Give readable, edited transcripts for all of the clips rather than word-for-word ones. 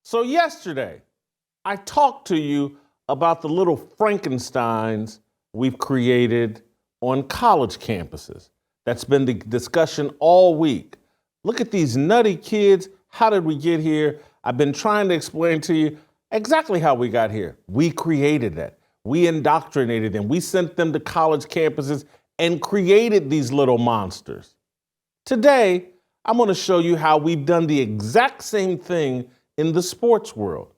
So yesterday, I talked to you about the little Frankensteins we've created on college campuses. That's been the discussion all week. Look at these nutty kids. How did we get here? I've been trying to explain to you exactly how we got here. We created that. We indoctrinated them. We sent them to college campuses and created these little monsters. Today, I'm going to show you how we've done the exact same thing in the sports world.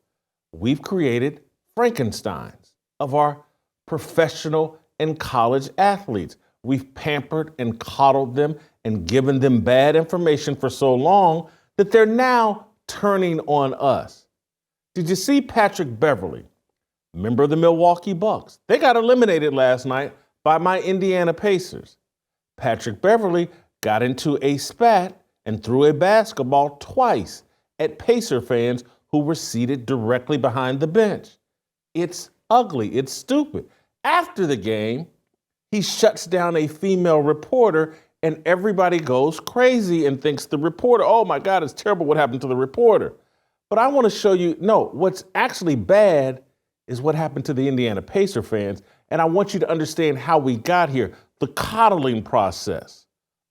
We've created Frankensteins of our professional and college athletes. We've pampered and coddled them and given them bad information for so long that they're now turning on us. Did you see Patrick Beverley, member of the Milwaukee Bucks? They got eliminated last night by my Indiana Pacers. Patrick Beverley got into a spat and threw a basketball twice at Pacer fans who were seated directly behind the bench. It's ugly. It's stupid. After the game, he shuts down a female reporter and everybody goes crazy and thinks the reporter, oh my God, it's terrible what happened to the reporter. But I want to show you, no, what's actually bad is what happened to the Indiana Pacer fans. And I want you to understand how we got here, the coddling process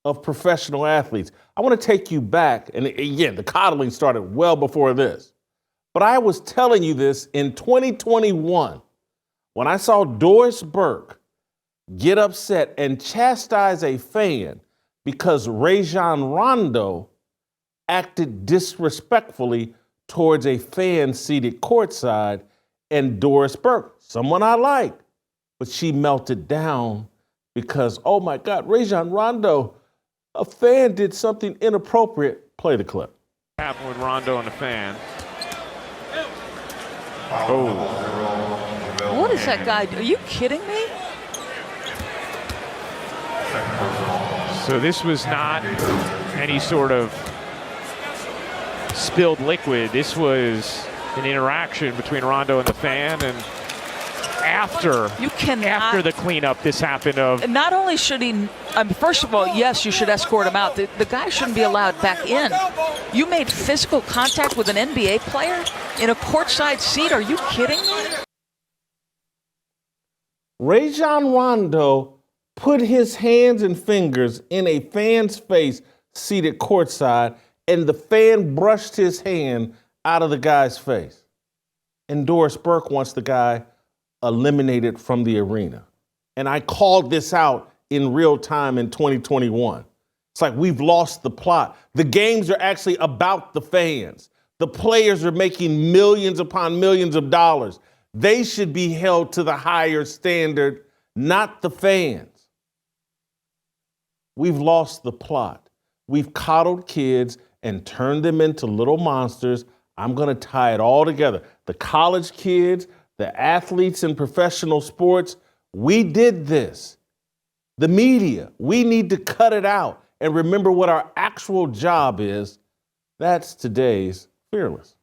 of professional athletes. I want to take you back. And again, the coddling started well before this. But I was telling you this in 2021 when I saw Doris Burke get upset and chastise a fan because Rajon Rondo acted disrespectfully towards a fan seated courtside, and Doris Burke, someone I like, but she melted down because, oh my God, Rajon Rondo, a fan did something inappropriate. Play the clip. Happened with Rondo and the fan. Oh. What is that guy? Are you kidding me? So this was not any sort of spilled liquid. This was an interaction between Rondo and the fan, and after the cleanup, this happened. Not only should he, first of all, yes, you should escort him out. The guy shouldn't be allowed back in. You made physical contact with an NBA player in a courtside seat. Are you kidding me? Rajon Rondo put his hands and fingers in a fan's face seated courtside, and the fan brushed his hand out of the guy's face. And Doris Burke wants the guy eliminated from the arena. And I called this out in real time in 2021. It's like we've lost the plot. The games are actually about the fans. The players are making millions upon millions of dollars. They should be held to the higher standard, not the fans. We've lost the plot. We've coddled kids and turned them into little monsters. I'm going to tie it all together. The college kids, the athletes in professional sports, we did this. The media, we need to cut it out and remember what our actual job is. That's today's Fearless.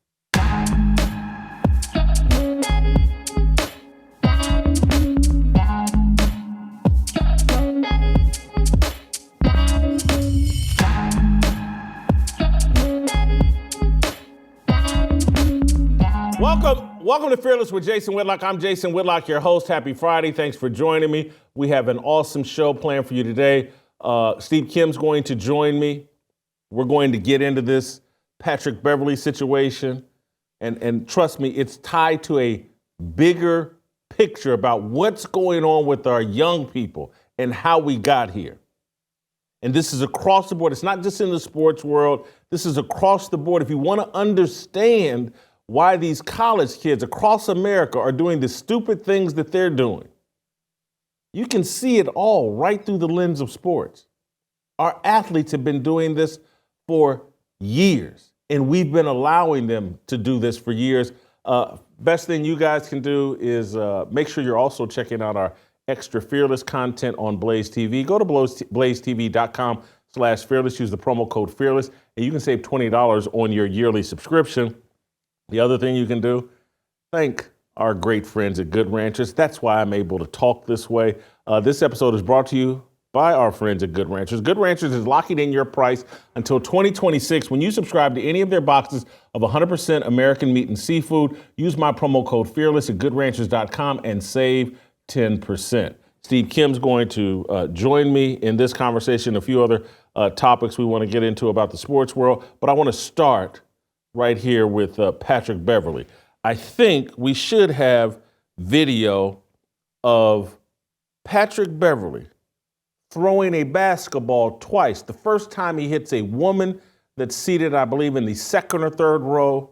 Welcome to Fearless with Jason Whitlock. I'm Jason Whitlock, your host. Happy Friday. Thanks for joining me. We have an awesome show planned for you today. Steve Kim's going to join me. We're going to get into this Patrick Beverley situation. And trust me, it's tied to a bigger picture about what's going on with our young people and how we got here. And this is across the board. It's not just in the sports world. This is across the board. If you want to understand why these college kids across America are doing the stupid things that they're doing, you can see it all right through the lens of sports. Our athletes have been doing this for years, and we've been allowing them to do this for years. Best thing you guys can do is make sure you're also checking out our extra Fearless content on Blaze TV. Go to blazetv.com/fearless. Use the promo code Fearless, and you can save $20 on your yearly subscription. The other thing you can do, thank our great friends at Good Ranchers. That's why I'm able to talk this way. This episode is brought to you by our friends at Good Ranchers. Good Ranchers is locking in your price until 2026 when you subscribe to any of their boxes of 100% American meat and seafood. Use my promo code FEARLESS at goodranchers.com and save 10%. Steve Kim's going to join me in this conversation, a few other topics we want to get into about the sports world. But I want to start right here with Patrick Beverley. I think we should have video of Patrick Beverley throwing a basketball twice. The first time he hits a woman that's seated, I believe, in the second or third row.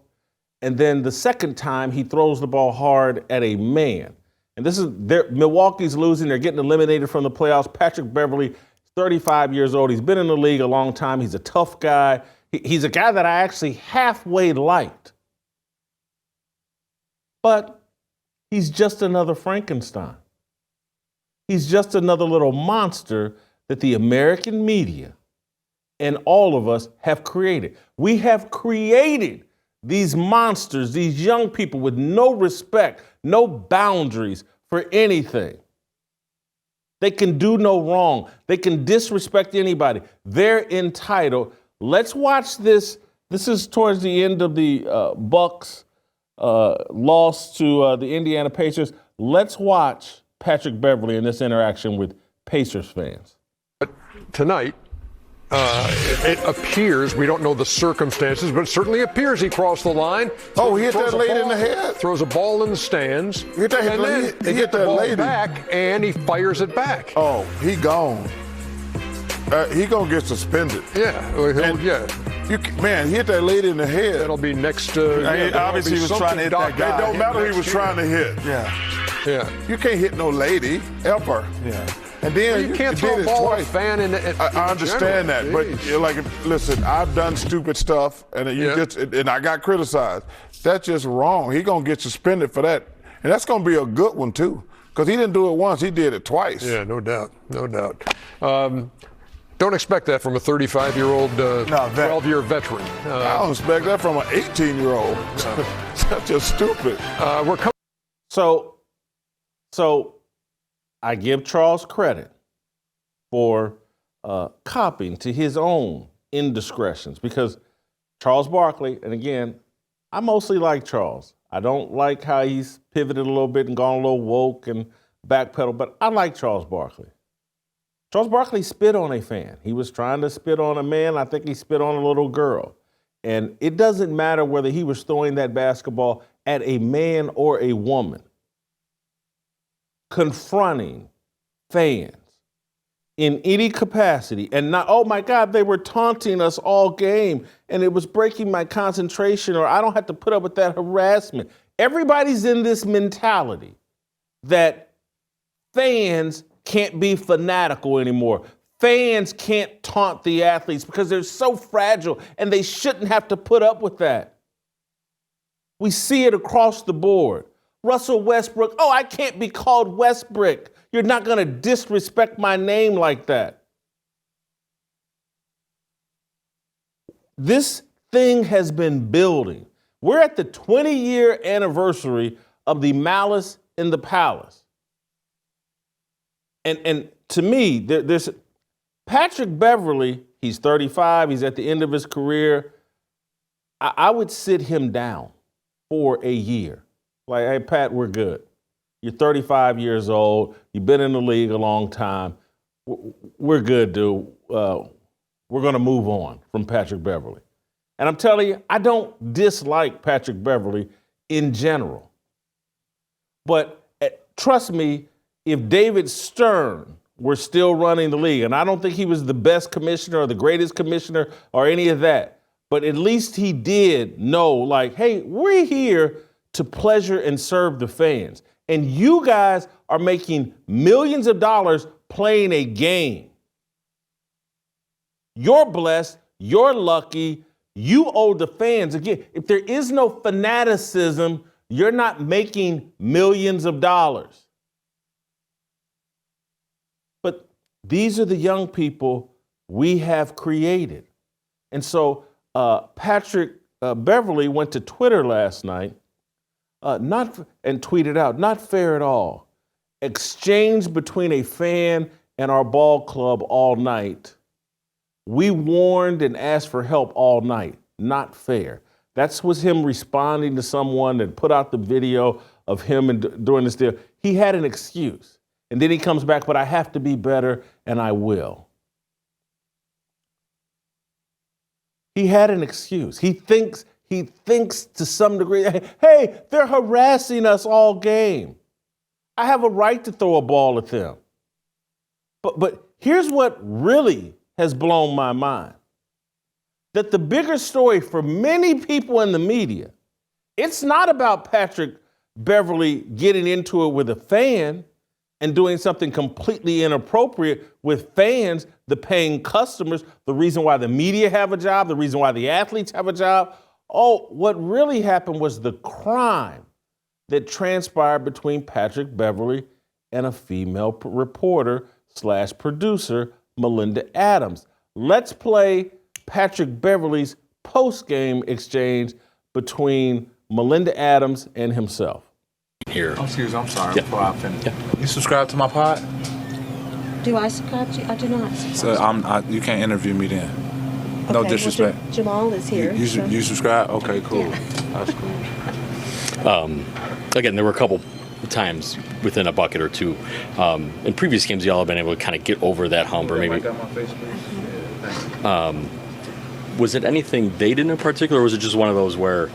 And then the second time he throws the ball hard at a man. And this is Milwaukee's losing. They're getting eliminated from the playoffs. Patrick Beverley, 35 years old. He's been in the league a long time. He's a tough guy. He's a guy that I actually halfway liked. But he's just another Frankenstein. He's just another little monster that the American media and all of us have created. We have created these monsters, these young people with no respect, no boundaries for anything. They can do no wrong. They can disrespect anybody. They're entitled. Let's watch this. This is towards the end of the Bucks loss to the Indiana Pacers. Let's watch Patrick Beverley in this interaction with Pacers fans. Tonight, it appears, we don't know the circumstances, but it certainly appears he crossed the line. Oh, he hit that lady in the head? Throws a ball in the stands. He hit that ball lady back, and he fires it back. Oh, he gone. He gonna get suspended. Yeah, Man, he hit that lady in the head. That'll be next. Obviously, he was trying to hit that guy. It don't matter who he was trying to hit. Yeah. You can't hit no lady ever. Yeah. And then you can't throw a ball at a fan. I understand that, but listen, I've done stupid stuff, and and I got criticized. That's just wrong. He gonna get suspended for that, and that's gonna be a good one too, because he didn't do it once, he did it twice. Yeah, no doubt. Don't expect that from a 35-year-old, 12-year veteran. I don't expect that from an 18-year-old. That's just stupid. So I give Charles credit for copying to his own indiscretions, because Charles Barkley, and again, I mostly like Charles. I don't like how he's pivoted a little bit and gone a little woke and backpedaled, but I like Charles Barkley. Charles Barkley spit on a fan. He was trying to spit on a man. I think he spit on a little girl. And it doesn't matter whether he was throwing that basketball at a man or a woman. Confronting fans in any capacity and not, oh my God, they were taunting us all game and it was breaking my concentration, or I don't have to put up with that harassment. Everybody's in this mentality that fans can't be fanatical anymore. Fans can't taunt the athletes because they're so fragile and they shouldn't have to put up with that. We see it across the board. Russell Westbrook, oh, I can't be called Westbrook. You're not going to disrespect my name like that. This thing has been building. We're at the 20-year anniversary of the Malice in the Palace. And to me, there's Patrick Beverley, he's 35, he's at the end of his career. I would sit him down for a year. Like, hey, Pat, we're good. You're 35 years old. You've been in the league a long time. We're good, dude. We're going to move on from Patrick Beverley. And I'm telling you, I don't dislike Patrick Beverley in general. But trust me, if David Stern were still running the league, and I don't think he was the best commissioner or the greatest commissioner or any of that, but at least he did know, like, hey, we're here to pleasure and serve the fans. And you guys are making millions of dollars playing a game. You're blessed. You're lucky. You owe the fans. Again, if there is no fanaticism, you're not making millions of dollars. But these are the young people we have created. And so Patrick Beverley went to Twitter last night and tweeted out, not fair at all. Exchange between a fan and our ball club all night. We warned and asked for help all night. Not fair. That was him responding to someone that put out the video of him and doing this deal. He had an excuse. And then he comes back, but I have to be better, and I will. He had an excuse. He thinks to some degree, hey, they're harassing us all game. I have a right to throw a ball at them. But here's what really has blown my mind. That the bigger story for many people in the media, it's not about Patrick Beverley getting into it with a fan and doing something completely inappropriate with fans, the paying customers, the reason why the media have a job, the reason why the athletes have a job. Oh, what really happened was the crime that transpired between Patrick Beverley and a female reporter / producer, Melinda Adams. Let's play Patrick Beverley's post-game exchange between Melinda Adams and himself. Here. Oh, excuse me, I'm sorry. Before I finish. Yeah. You subscribe to my pod? Do I subscribe to you? I do not So subscribe. you can't interview me then. No Okay, disrespect. Well, Jamal is here. You subscribe? Okay, cool. Yeah. That's cool. Again, there were a couple times within a bucket or two. In previous games, y'all have been able to kind of get over that hump, or maybe. Got my face, please? Yeah, thanks. Was it anything they did in particular, or was it just one of those where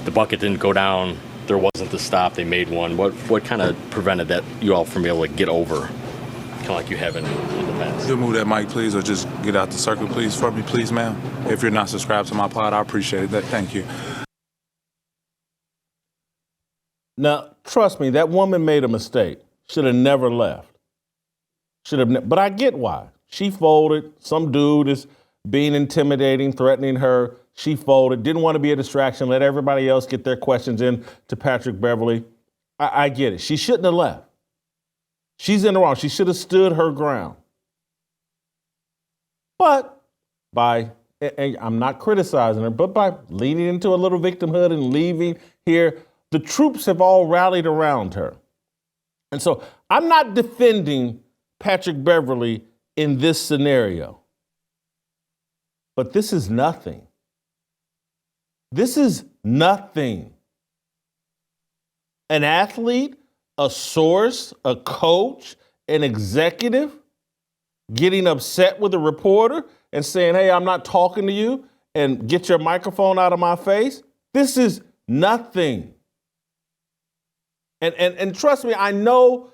the bucket didn't go down, there wasn't the stop, they made one? What kind of prevented that you all from being able to get over, kind of like you have in the past? You'll move that mic, please, or just get out the circle, please, for me, please, ma'am. If you're not subscribed to my pod, I appreciate it. Thank you. Now, trust me, that woman made a mistake. Should have never left. But I get why. She folded. Some dude is being intimidating, threatening her. She folded, didn't want to be a distraction, let everybody else get their questions in to Patrick Beverley. I get it. She shouldn't have left. She's in the wrong. She should have stood her ground. But and I'm not criticizing her, but by leaning into a little victimhood and leaving here, the troops have all rallied around her. And so I'm not defending Patrick Beverley in this scenario. But this is nothing. This is nothing. An athlete, a source, a coach, an executive getting upset with a reporter and saying, hey, I'm not talking to you, and get your microphone out of my face. This is nothing. And trust me, I know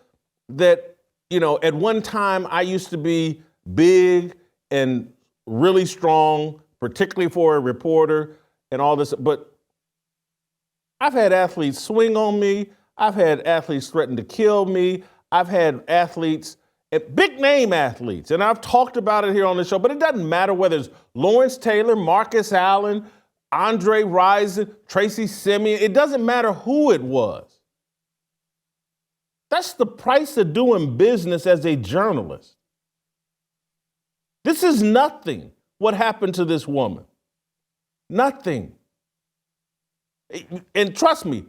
that, at one time I used to be big and really strong, particularly for a reporter and all this, but I've had athletes swing on me. I've had athletes threaten to kill me. I've had athletes, big name athletes, and I've talked about it here on the show, but it doesn't matter whether it's Lawrence Taylor, Marcus Allen, Andre Rison, Tracy Simeon. It doesn't matter who it was. That's the price of doing business as a journalist. This is nothing, what happened to this woman. Nothing. And trust me,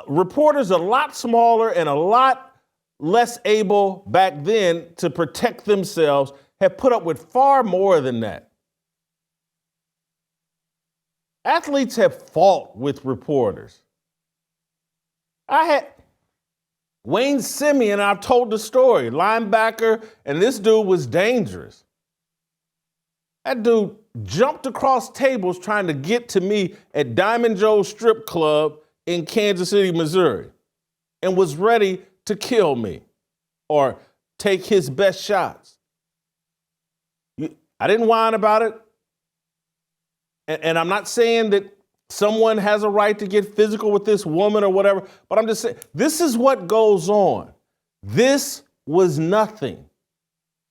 reporters are a lot smaller and a lot less able back then to protect themselves, have put up with far more than that. Athletes have fought with reporters. Wayne Simeon, I've told the story, linebacker, and this dude was dangerous. That dude jumped across tables trying to get to me at Diamond Joe's strip club in Kansas City, Missouri, and was ready to kill me or take his best shots. I didn't whine about it. And I'm not saying that someone has a right to get physical with this woman or whatever, but I'm just saying, this is what goes on. This was nothing.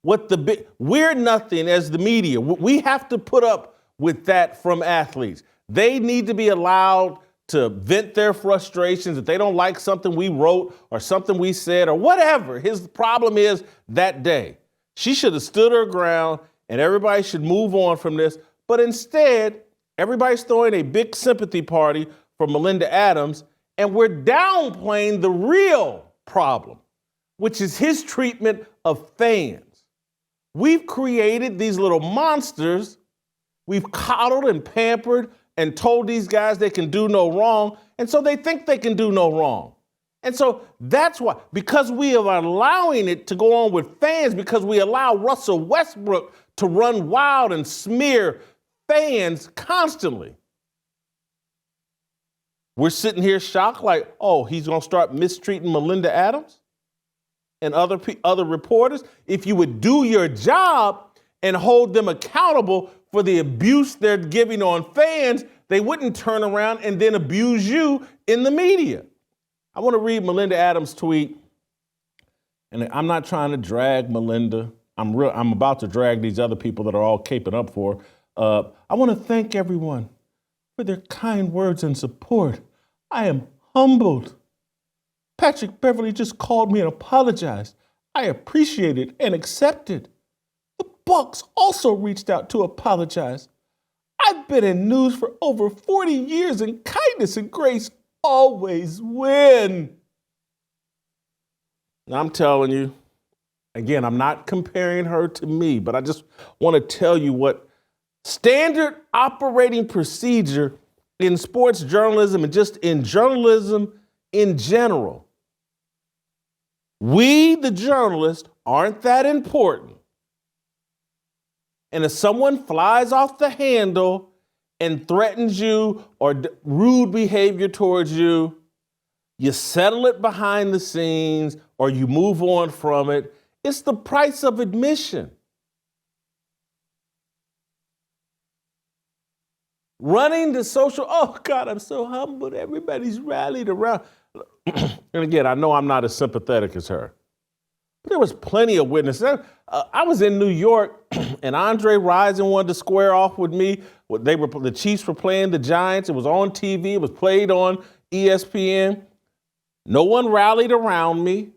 We're nothing as the media. We have to put up with that from athletes. They need to be allowed to vent their frustrations if they don't like something we wrote or something we said or whatever his problem is that day. She should have stood her ground and everybody should move on from this. But instead, everybody's throwing a big sympathy party for Melinda Adams, and we're downplaying the real problem, which is his treatment of fans. We've created these little monsters. We've coddled and pampered and told these guys they can do no wrong. And so they think they can do no wrong. And so that's why, because we are allowing it to go on with fans, because we allow Russell Westbrook to run wild and smear fans constantly. We're sitting here shocked like, oh, he's going to start mistreating Melinda Adams and other reporters. If you would do your job and hold them accountable for the abuse they're giving on fans, they wouldn't turn around and then abuse you in the media. I want to read Melinda Adams' tweet, and I'm not trying to drag Melinda. I'm about to drag these other people that are all caping up for her. I want to thank everyone for their kind words and support. I am humbled. Patrick Beverley just called me and apologized. I appreciate it and accept it. The Bucks also reached out to apologize. I've been in news for over 40 years, and kindness and grace always win. Now, I'm telling you, again, I'm not comparing her to me, but I just want to tell you what standard operating procedure in sports journalism and just in journalism in general. We, the journalists, aren't that important. And if someone flies off the handle and threatens you or rude behavior towards you, you settle it behind the scenes or you move on from it. It's the price of admission. Running the social, oh God, I'm so humbled. Everybody's rallied around. And again, I know I'm not as sympathetic as her. But there was plenty of witnesses. I was in New York, and Andre Rison wanted to square off with me. The Chiefs were playing the Giants. It was on TV. It was played on ESPN. No one rallied around me.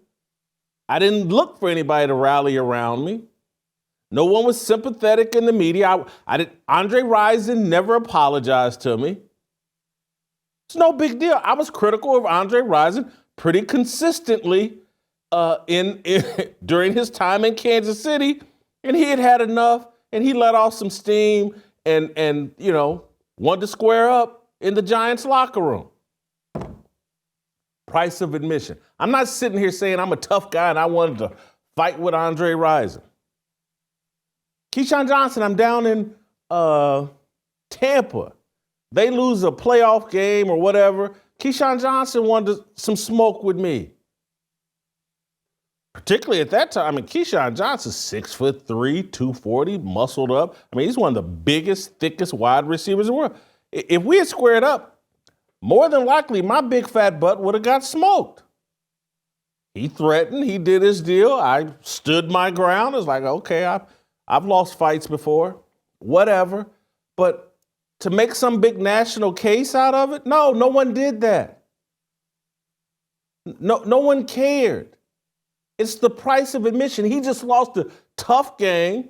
I didn't look for anybody to rally around me. No one was sympathetic in the media. Andre Rison never apologized to me. It's no big deal. I was critical of Andre Rison pretty consistently during his time in Kansas City, and he had enough, and he let off some steam and wanted to square up in the Giants locker room. Price of admission. I'm not sitting here saying I'm a tough guy and I wanted to fight with Andre Rison. Keyshawn Johnson, I'm down in Tampa. They lose a playoff game or whatever. Keyshawn Johnson wanted some smoke with me. Particularly at that time, Keyshawn Johnson's 6'3", 240, muscled up. He's one of the biggest, thickest wide receivers in the world. If we had squared up, more than likely my big fat butt would have got smoked. He threatened, he did his deal. I stood my ground. It's like, okay, I've lost fights before, whatever. But to make some big national case out of it, no one did that. No one cared. It's the price of admission. He just lost a tough game.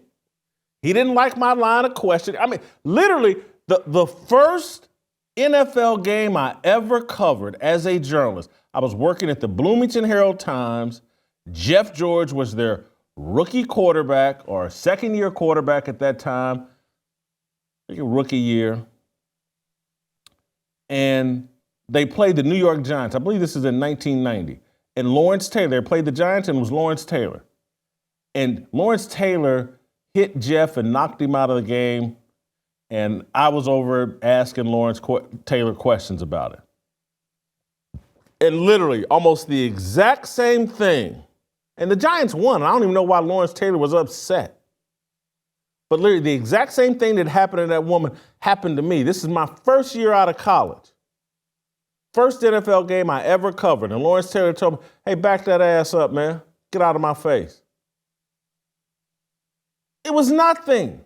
He didn't like my line of questioning. Literally, the first NFL game I ever covered as a journalist, I was working at the Bloomington Herald-Times. Jeff George was their rookie quarterback or second-year quarterback at that time. I think a rookie year. And they played the New York Giants. I believe this is in 1990. And Lawrence Taylor, they played the Giants, and it was Lawrence Taylor. And Lawrence Taylor hit Jeff and knocked him out of the game. And I was over asking Lawrence Taylor questions about it. And literally almost the exact same thing. And the Giants won. I don't even know why Lawrence Taylor was upset. But literally the exact same thing that happened to that woman happened to me. This is my first year out of college. First NFL game I ever covered. And Lawrence Taylor told me, hey, back that ass up, man. Get out of my face. It was nothing.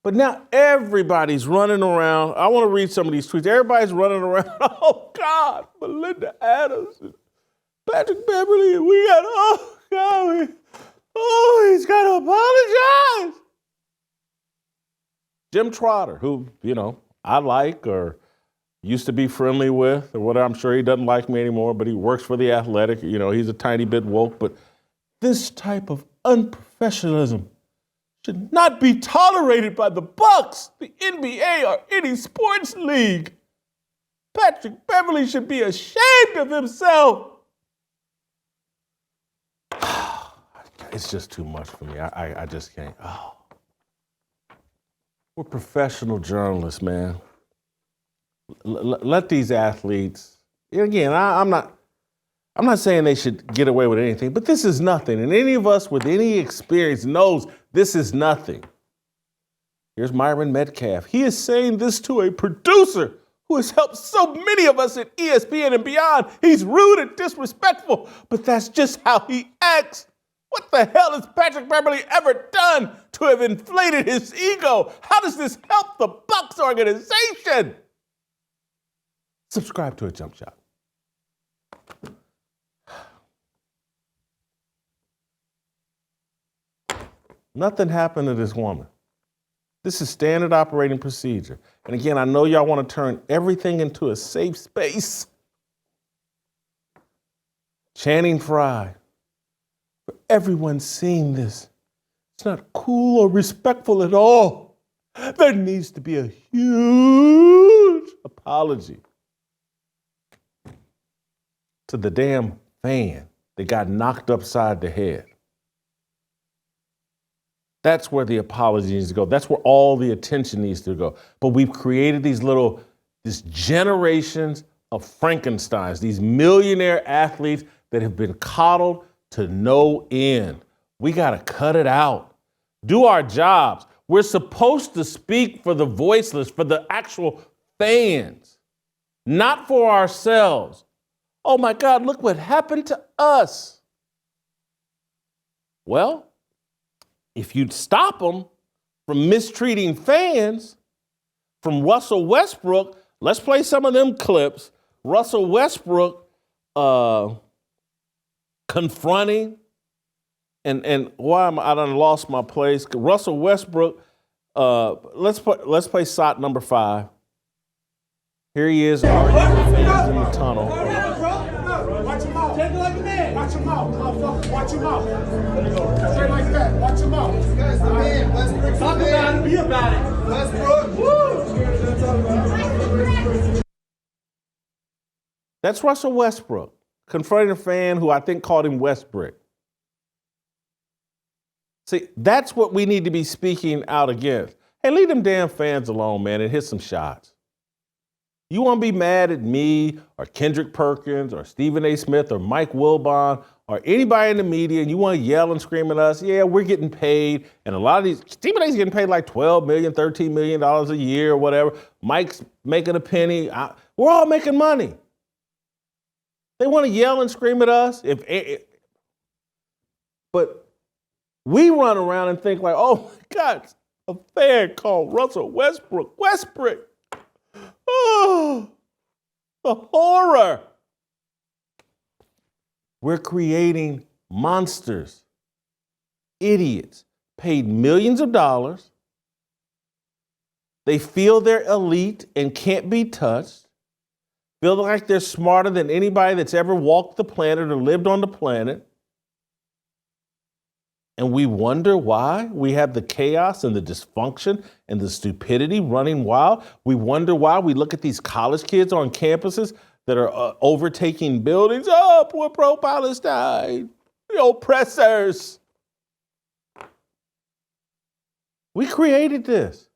But now everybody's running around. I want to read some of these tweets. Everybody's running around. Oh, God, Melinda Adams and Patrick Beverley. And we got, oh, God, he's got to apologize. Jim Trotter, who, I like or used to be friendly with or whatever. I'm sure he doesn't like me anymore, but he works for The Athletic. He's a tiny bit woke. But this type of unprofessionalism should not be tolerated by the Bucks, the NBA, or any sports league. Patrick Beverley should be ashamed of himself. It's just too much for me. I just can't. Oh. We're professional journalists, man. Let these athletes, again, I'm not saying they should get away with anything, but this is nothing. And any of us with any experience knows this is nothing. Here's Myron Metcalf. He is saying this to a producer who has helped so many of us at ESPN and beyond. He's rude and disrespectful, but that's just how he acts. What the hell has Patrick Beverley ever done to have inflated his ego? How does this help the Bucks organization? Subscribe to A Jump Shot. Nothing happened to this woman. This is standard operating procedure. And again, I know y'all want to turn everything into a safe space. Channing Frye. For everyone seeing this, it's not cool or respectful at all. There needs to be a huge apology to the damn fan that got knocked upside the head. That's where the apology needs to go. That's where all the attention needs to go. But we've created these generations of Frankensteins, these millionaire athletes that have been coddled to no end. We got to cut it out. Do our jobs. We're supposed to speak for the voiceless, for the actual fans, not for ourselves. Oh my God, look what happened to us. Well, if you'd stop them from mistreating fans, from Russell Westbrook, let's play some of them clips. Russell Westbrook confronting, and why I done lost my place. Russell Westbrook, let's play shot number 5. Here he is arguing with fans in the tunnel. Watch him out. Take it like a man. Watch him out, motherfucker. Watch him out. Straight like that. Watch him out. This guy's the man. Westbrook. Talk about it. Be about it. Westbrook. Woo! That's Russell Westbrook confronting a fan who I think called him Westbrick. See, that's what we need to be speaking out against. Hey, leave them damn fans alone, man, and hit some shots. You want to be mad at me or Kendrick Perkins or Stephen A. Smith or Mike Wilbon or anybody in the media, and you want to yell and scream at us, yeah, we're getting paid. And a lot of these, Stephen A.'s getting paid like $12 million, $13 million a year or whatever. Mike's making a penny. We're all making money. They want to yell and scream at us. But we run around and think like, oh my God, a fan called Russell Westbrook. Oh, the horror. We're creating monsters, idiots, paid millions of dollars. They feel they're elite and can't be touched, feel like they're smarter than anybody that's ever walked the planet or lived on the planet. And we wonder why we have the chaos and the dysfunction and the stupidity running wild. We wonder why we look at these college kids on campuses that are overtaking buildings. Oh, poor pro-Palestine, the oppressors. We created this.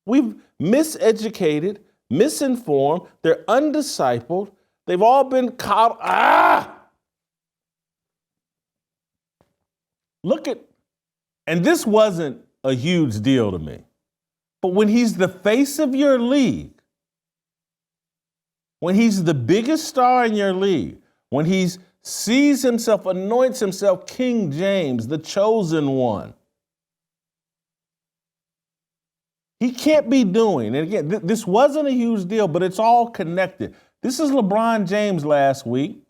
We've miseducated, misinformed. They're undiscipled. They've all been coddled. Look at, and this wasn't a huge deal to me, but when he's the face of your league, when he's the biggest star in your league, when he sees himself, anoints himself King James, the chosen one, he can't be doing, and again, this wasn't a huge deal, but it's all connected. This is LeBron James last week.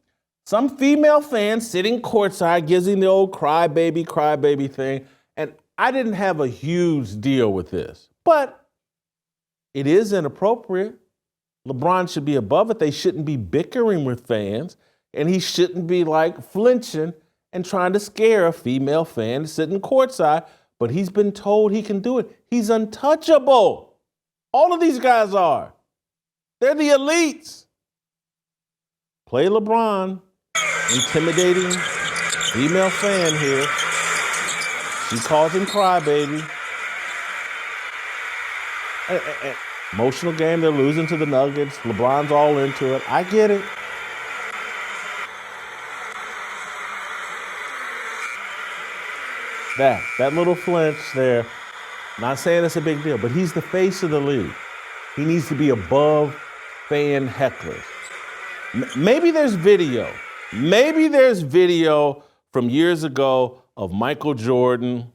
Some female fan sitting courtside gives him the old crybaby thing. And I didn't have a huge deal with this, but it is inappropriate. LeBron should be above it. They shouldn't be bickering with fans, and he shouldn't be like flinching and trying to scare a female fan sitting courtside, but he's been told he can do it. He's untouchable. All of these guys are. They're the elites. Play LeBron, intimidating female fan here. She calls him crybaby. Emotional game, they're losing to the Nuggets. LeBron's all into it. I get it. That little flinch there, not saying it's a big deal, but he's the face of the league. He needs to be above fan hecklers. Maybe there's video. Maybe there's video from years ago of Michael Jordan,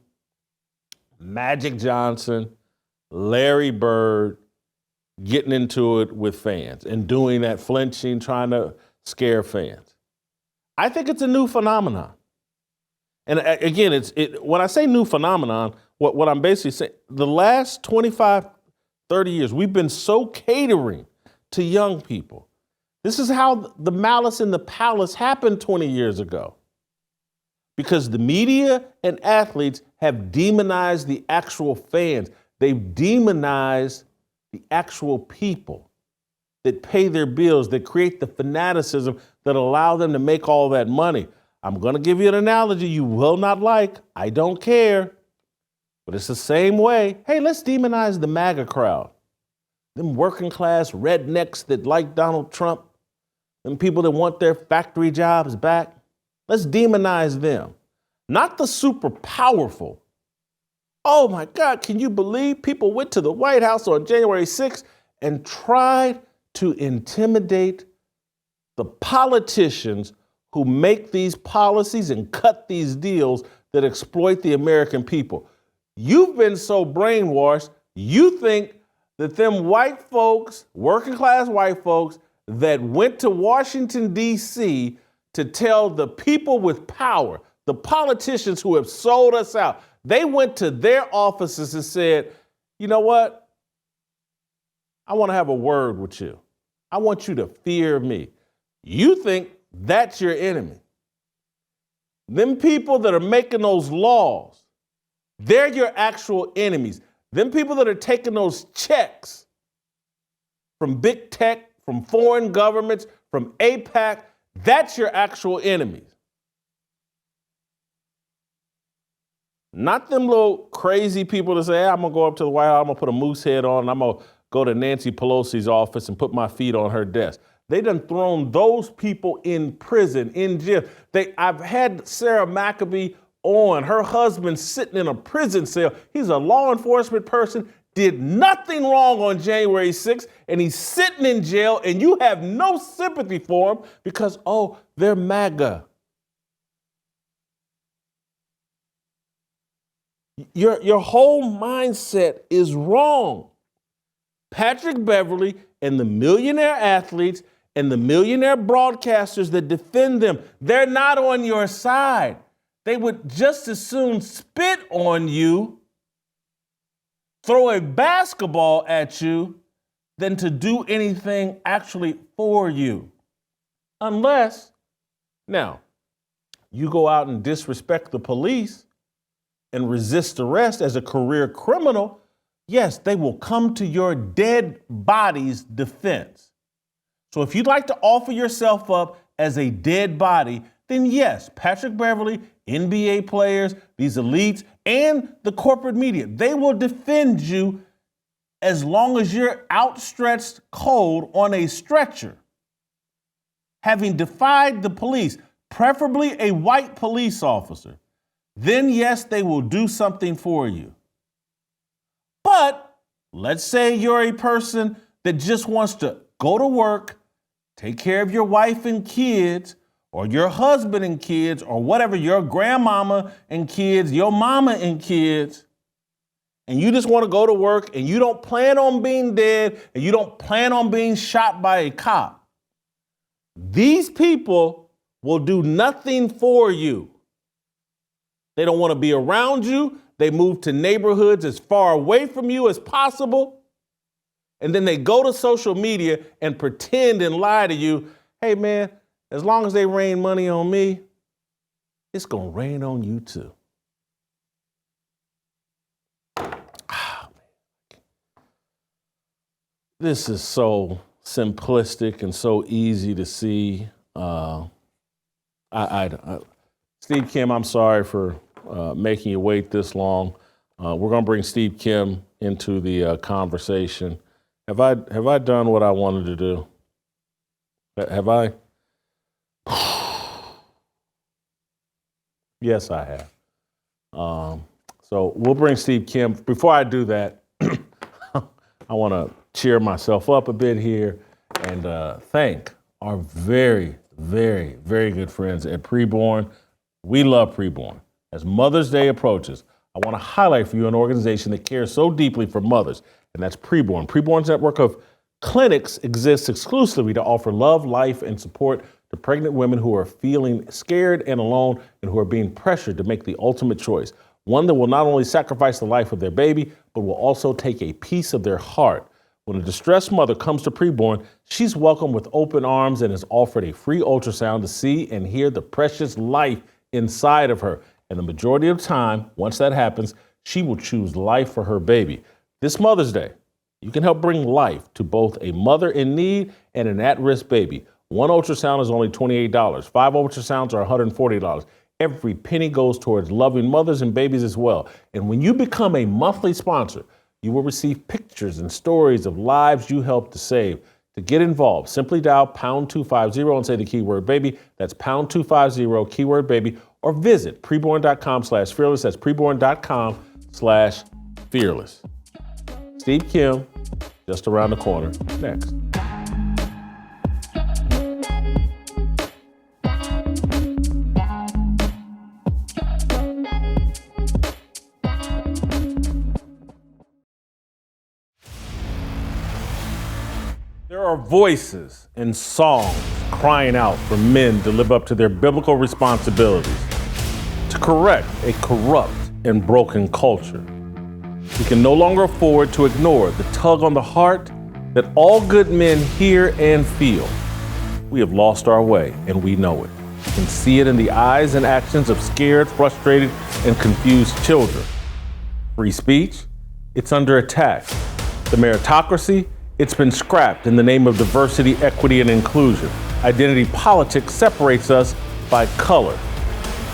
Magic Johnson, Larry Bird getting into it with fans and doing that flinching, trying to scare fans. I think it's a new phenomenon. And again, when I say new phenomenon, what I'm basically saying, the last 25, 30 years, we've been so catering to young people. This is how the malice in the palace happened 20 years ago. Because the media and athletes have demonized the actual fans. They've demonized the actual people that pay their bills, that create the fanaticism that allow them to make all that money. I'm going to give you an analogy you will not like. I don't care. But it's the same way. Hey, let's demonize the MAGA crowd. Them working class rednecks that like Donald Trump. Them people that want their factory jobs back. Let's demonize them. Not the super powerful. Oh my God, can you believe people went to the White House on January 6th and tried to intimidate the politicians who make these policies and cut these deals that exploit the American people? You've been so brainwashed, you think that them white folks, working class white folks, that went to Washington, D.C. to tell the people with power, the politicians who have sold us out, they went to their offices and said, you know what? I want to have a word with you. I want you to fear me. You think that's your enemy. Them people that are making those laws, they're your actual enemies. Them people that are taking those checks from big tech, from foreign governments, from AIPAC, that's your actual enemies. Not them little crazy people that say, hey, I'm going to go up to the White House, I'm going to put a moose head on, and I'm going to go to Nancy Pelosi's office and put my feet on her desk. They done thrown those people in prison, in jail. I've had Sarah McAbee on, her husband sitting in a prison cell. He's a law enforcement person, did nothing wrong on January 6th, and he's sitting in jail, and you have no sympathy for him because, oh, they're MAGA. Your whole mindset is wrong. Patrick Beverley and the millionaire athletes and the millionaire broadcasters that defend them, they're not on your side. They would just as soon spit on you, throw a basketball at you, than to do anything actually for you. Unless, now, you go out and disrespect the police and resist arrest as a career criminal, yes, they will come to your dead body's defense. So if you'd like to offer yourself up as a dead body, then yes, Patrick Beverley, NBA players, these elites, and the corporate media, they will defend you as long as you're outstretched cold on a stretcher, having defied the police, preferably a white police officer. Then yes, they will do something for you. But let's say you're a person that just wants to go to work, take care of your wife and kids, or your husband and kids, or whatever, your grandmama and kids, your mama and kids, and you just want to go to work and you don't plan on being dead and you don't plan on being shot by a cop. These people will do nothing for you. They don't want to be around you. They move to neighborhoods as far away from you as possible. And then they go to social media and pretend and lie to you. Hey, man, as long as they rain money on me, it's going to rain on you too. This is so simplistic and so easy to see. Steve Kim, I'm sorry for making you wait this long. We're going to bring Steve Kim into the conversation. Have I done what I wanted to do? Have I? Yes, I have. So we'll bring Steve Kim. Before I do that, I want to cheer myself up a bit here and thank our very, very, very good friends at Preborn. We love Preborn. As Mother's Day approaches, I want to highlight for you an organization that cares so deeply for mothers, and that's Preborn. Preborn's network of clinics exists exclusively to offer love, life, and support to pregnant women who are feeling scared and alone and who are being pressured to make the ultimate choice, one that will not only sacrifice the life of their baby, but will also take a piece of their heart. When a distressed mother comes to Preborn, she's welcomed with open arms and is offered a free ultrasound to see and hear the precious life inside of her. And the majority of the time, once that happens, she will choose life for her baby. This Mother's Day, you can help bring life to both a mother in need and an at-risk baby. One ultrasound is only $28. 5 ultrasounds are $140. Every penny goes towards loving mothers and babies as well. And when you become a monthly sponsor, you will receive pictures and stories of lives you helped to save. To get involved, simply dial #250 and say the keyword baby. That's #250, keyword baby, or visit preborn.com/fearless. That's preborn.com/fearless. Steve Kim, just around the corner, next. There are voices and songs crying out for men to live up to their biblical responsibilities, to correct a corrupt and broken culture. We can no longer afford to ignore the tug on the heart that all good men hear and feel. We have lost our way, and we know it. You can see it in the eyes and actions of scared, frustrated, and confused children. Free speech, it's under attack. The meritocracy, it's been scrapped in the name of diversity, equity, and inclusion. Identity politics separates us by color.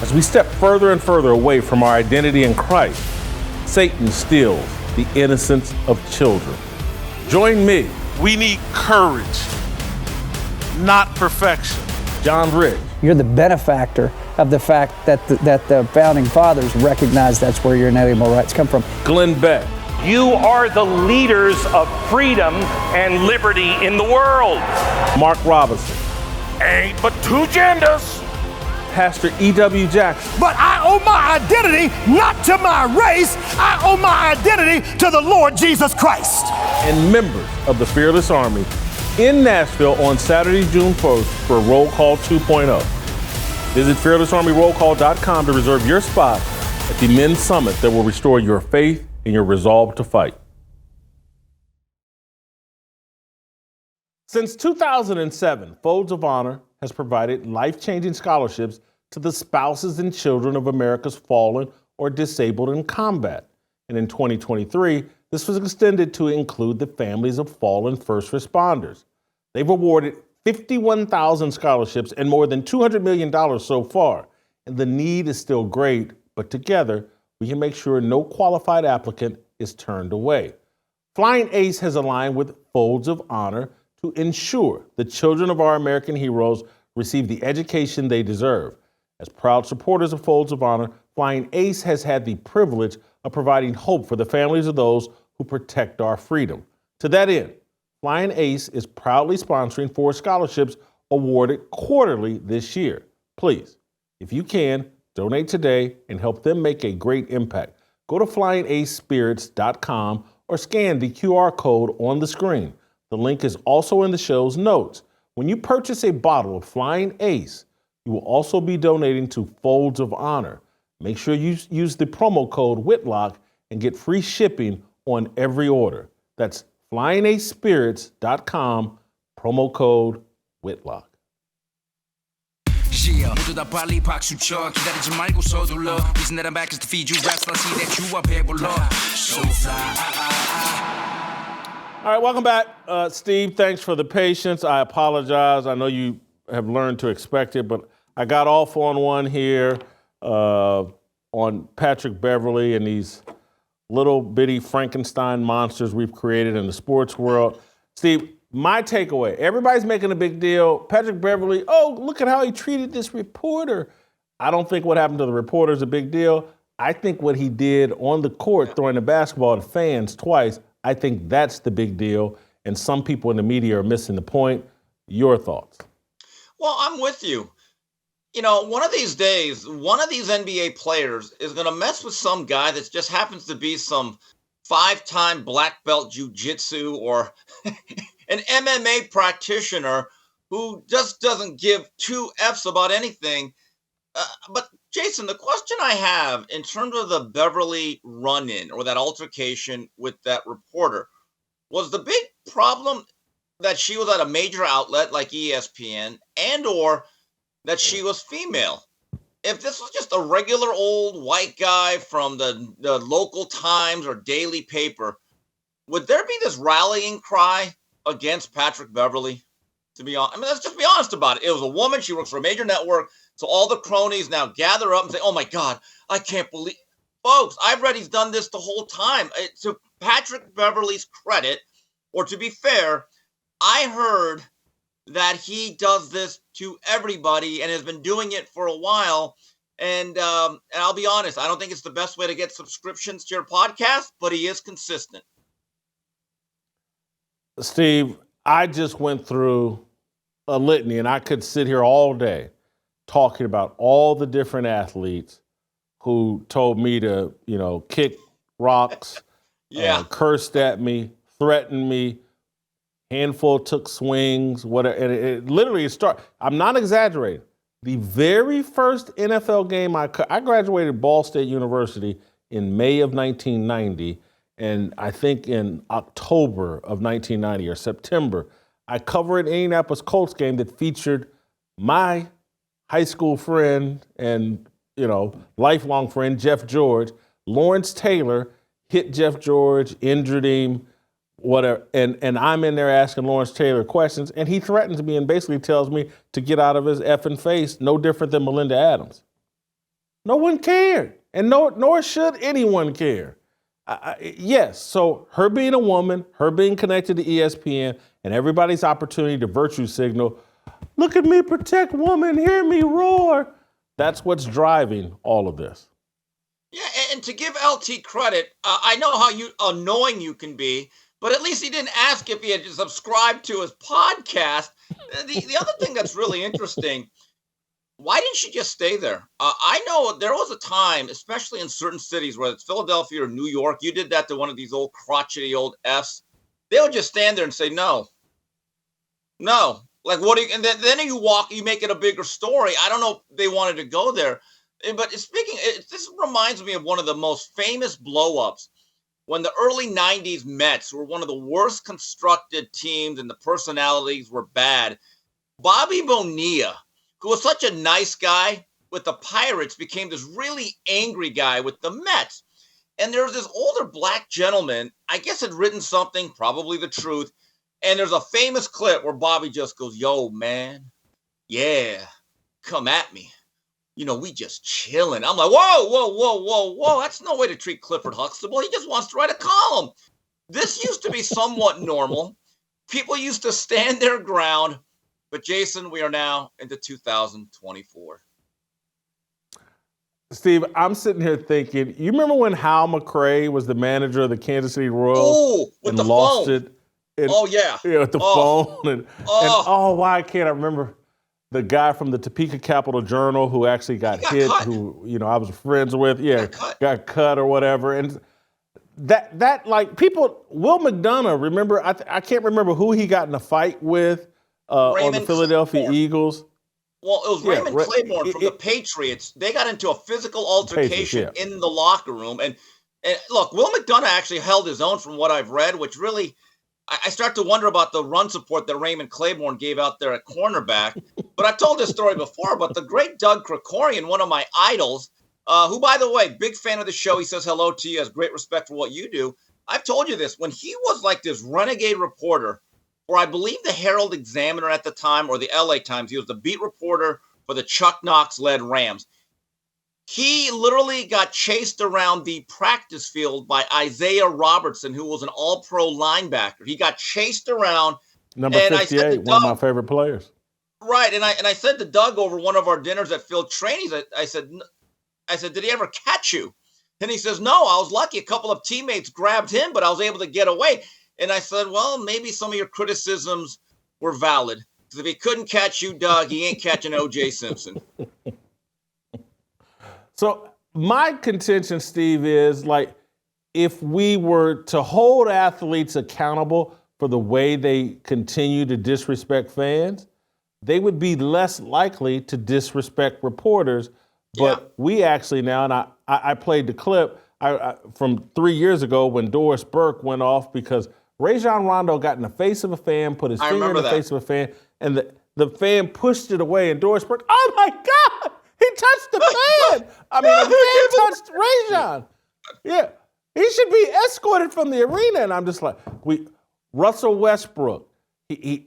As we step further and further away from our identity in Christ, Satan steals the innocence of children. Join me. We need courage, not perfection. John Rich. You're the benefactor of the fact that the founding fathers recognized that's where your inalienable rights come from. Glenn Beck. You are the leaders of freedom and liberty in the world. Mark Robinson. Ain't but two genders. Pastor E.W. Jackson. But I owe my identity not to my race. I owe my identity to the Lord Jesus Christ. And members of the Fearless Army in Nashville on Saturday, June 1st for Roll Call 2.0. Visit fearlessarmyrollcall.com to reserve your spot at the Men's Summit that will restore your faith and your resolve to fight. Since 2007, Folds of Honor has provided life-changing scholarships to the spouses and children of America's fallen or disabled in combat. And in 2023, this was extended to include the families of fallen first responders. They've awarded 51,000 scholarships and more than $200 million so far. And the need is still great, but together, we can make sure no qualified applicant is turned away. Flying Ace has aligned with Folds of Honor to ensure the children of our American heroes receive the education they deserve. As proud supporters of Folds of Honor, Flying Ace has had the privilege of providing hope for the families of those who protect our freedom. To that end, Flying Ace is proudly sponsoring 4 scholarships awarded quarterly this year. Please, if you can, donate today and help them make a great impact. Go to flyingacespirits.com or scan the QR code on the screen. The link is also in the show's notes. When you purchase a bottle of Flying Ace, you will also be donating to Folds of Honor. Make sure you use the promo code Whitlock and get free shipping on every order. That's flyingacespirits.com, promo code Whitlock. Yeah, 모두 다 빨리 박수 쳐 기다리지 말고 서둘러 Reason that I'm back is to feed you raps I see that you are 배불러 So fly All right, welcome back. Steve, thanks for the patience. I apologize. I know you have learned to expect it, but I got off on one here on Patrick Beverley and these little bitty Frankenstein monsters we've created in the sports world. Steve, my takeaway, everybody's making a big deal. Patrick Beverley, oh, look at how he treated this reporter. I don't think what happened to the reporter is a big deal. I think what he did on the court, throwing the basketball to fans twice, I think that's the big deal. And some people in the media are missing the point. Your thoughts? Well, I'm with you. You know, one of these days, one of these NBA players is going to mess with some guy that just happens to be some 5-time black belt jiu-jitsu or an MMA practitioner who just doesn't give two F's about anything. But Jason, the question I have in terms of the Beverley run-in or that altercation with that reporter, was the big problem that she was at a major outlet like ESPN and or that she was female? If this was just a regular old white guy from the local Times or daily paper, would there be this rallying cry against Patrick Beverley? To be honest, I mean, let's just be honest about it. It was a woman. She works for a major network. So all the cronies now gather up and say, oh, my God, I can't believe. Folks, I've read he's done this the whole time. To Patrick Beverley's credit, or to be fair, I heard that he does this to everybody and has been doing it for a while. And I'll be honest, I don't think it's the best way to get subscriptions to your podcast, but he is consistent. Steve, I just went through a litany, and I could sit here all day talking about all the different athletes who told me to, you know, kick rocks, cursed at me, threatened me, handful took swings, whatever. And it literally started. I'm not exaggerating. The very first NFL game I graduated Ball State University in May of 1990, and I think in October of 1990 or September, I covered an Indianapolis Colts game that featured my high school friend and, you know, lifelong friend, Jeff George. Lawrence Taylor hit Jeff George, injured him, whatever. And I'm in there asking Lawrence Taylor questions, and he threatens me and basically tells me to get out of his effing face, no different than Melinda Adams. No one cared, and nor should anyone care. Yes, so her being a woman, her being connected to ESPN, and everybody's opportunity to virtue signal, look at me, protect woman, hear me roar. That's what's driving all of this. Yeah, and to give LT credit, I know how annoying you can be, but at least he didn't ask if he had subscribed to his podcast. The other thing that's really interesting, why didn't she just stay there? I know there was a time, especially in certain cities, whether it's Philadelphia or New York, you did that to one of these old crotchety old Fs. They would just stand there and say, no. Like, what do you, and then you walk, you make it a bigger story. I don't know if they wanted to go there. But this reminds me of one of the most famous blow-ups when the early 90s Mets were one of the worst constructed teams and the personalities were bad. Bobby Bonilla, who was such a nice guy with the Pirates, became this really angry guy with the Mets. And there was this older black gentleman, I guess had written something, probably the truth. And there's a famous clip where Bobby just goes, yo, man, yeah, come at me. You know, we just chilling. I'm like, whoa. That's no way to treat Clifford Huxtable. He just wants to write a column. This used to be somewhat normal. People used to stand their ground. But, Jason, we are now into 2024. Steve, I'm sitting here thinking, you remember when Hal McRae was the manager of the Kansas City Royals with and the lost phone. it? And, Yeah, with the phone. Why can't I remember the guy from the Topeka Capital Journal who actually got hit, cut. who, you know, I was friends with, got cut or whatever. And that like people, Will McDonough, remember, I can't remember who he got in a fight with on the Philadelphia Eagles. Well, it was Raymond Claiborne from the Patriots. They got into a physical altercation in the locker room. And look, Will McDonough actually held his own from what I've read, which really, I start to wonder about the run support that Raymond Claiborne gave out there at cornerback. But I've told this story before, but the great Doug Krikorian, one of my idols, who, by the way, big fan of the show. He says hello to you, has great respect for what you do. I've told you this. When he was like this renegade reporter for, I believe, the Herald Examiner at the time or the LA Times, he was the beat reporter for the Chuck Knox-led Rams. He literally got chased around the practice field by Isaiah Robertson, who was an all-pro linebacker. He got chased around. Number 58, one of my favorite players. Right, and I said to Doug over one of our dinners at field trainings, I said, did he ever catch you? And he says, no, I was lucky. A couple of teammates grabbed him, but I was able to get away. And I said, well, maybe some of your criticisms were valid. Because if he couldn't catch you, Doug, he ain't catching O.J. Simpson. So my contention, Steve, is like if we were to hold athletes accountable for the way they continue to disrespect fans, they would be less likely to disrespect reporters. But we actually now, and I played the clip from 3 years ago when Doris Burke went off because Rajon Rondo got in the face of a fan, put his finger in the face of a fan, and the fan pushed it away. And Doris Burke, oh my God! He touched the fan. I mean, the fan touched Rajon. Yeah, he should be escorted from the arena. And I'm just like, Russell Westbrook.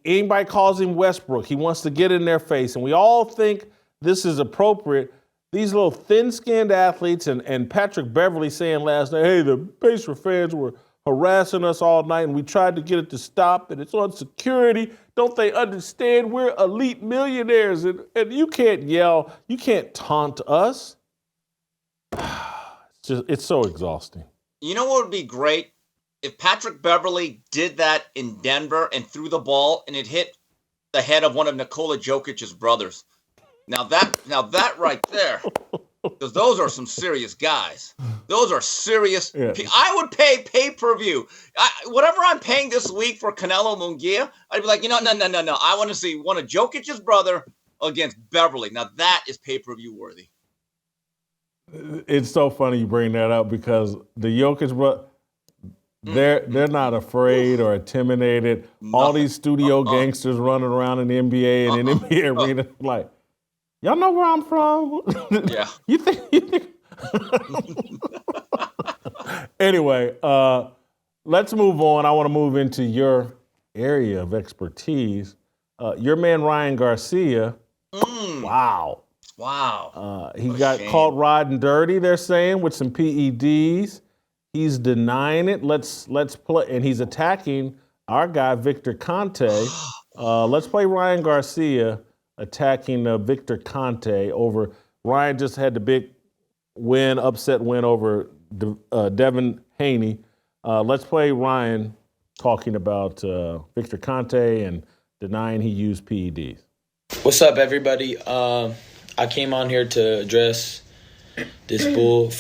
Anybody calls him Westbrook. He wants to get in their face, and we all think this is appropriate. These little thin-skinned athletes and Patrick Beverley saying last night, hey, the Pacer fans were harassing us all night, and we tried to get it to stop, and it's on security. Don't they understand we're elite millionaires, and you can't yell, you can't taunt us. It's so exhausting. You know what would be great? If Patrick Beverley did that in Denver and threw the ball and it hit the head of one of Nikola Jokic's brothers. Now that right there, because those are some serious guys. Those are serious. Yeah. I would pay pay-per-view. Whatever I'm paying this week for Canelo Munguia, I'd be like, no. I want to see one of Jokic's brother against Beverley. Now that is pay-per-view worthy. It's so funny you bring that up because the Jokic brother, they're not afraid or intimidated. All these studio gangsters running around in the NBA and in the NBA arena, like, y'all know where I'm from? Yeah. You think? Anyway, let's move on. I want to move into your area of expertise. Your man, Ryan Garcia. Wow. He got caught riding dirty, they're saying, with some PEDs. He's denying it. Let's play. And he's attacking our guy, Victor Conte. Let's play Ryan Garcia attacking Victor Conte over. Ryan just had the big upset win over Devin Haney. Let's play Ryan talking about Victor Conte and denying he used PEDs. What's up, everybody? I came on here to address this bull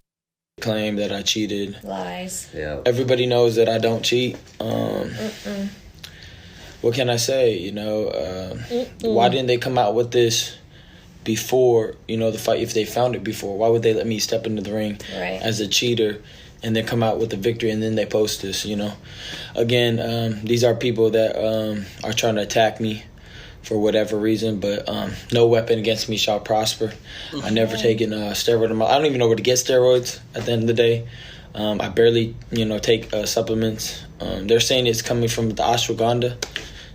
claim that I cheated. Lies. Yeah. Everybody knows that I don't cheat. What can I say? You know, why didn't they come out with this before, the fight? If they found it before, why would they let me step into the ring as a cheater and then come out with the victory and then they post this, Again, these are people that are trying to attack me for whatever reason, but no weapon against me shall prosper. I never taken steroid. I don't even know where to get steroids at the end of the day. I barely, take supplements. They're saying it's coming from the ashwagandha.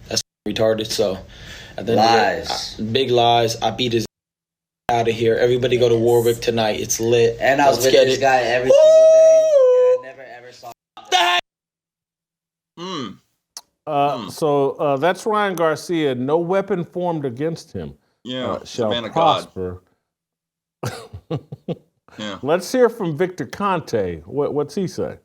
That's retarded. So at the end of the day, big lies. I beat his out of here. Everybody go to Warwick tonight. It's lit. And I was with this guy every single day, and I never ever saw that. So that's Ryan Garcia. No weapon formed against him shall man of prosper. Yeah. Let's hear from Victor Conte. What's he say?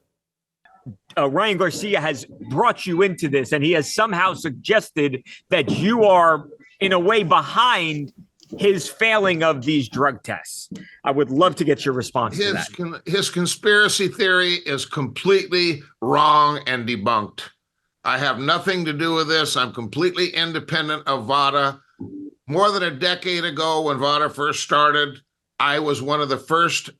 Ryan Garcia has brought you into this, and he has somehow suggested that you are, in a way, behind his failing of these drug tests. I would love to get your response to that. His conspiracy theory is completely wrong and debunked. I have nothing to do with this. I'm completely independent of VADA. More than a decade ago, when VADA first started, I was one of the first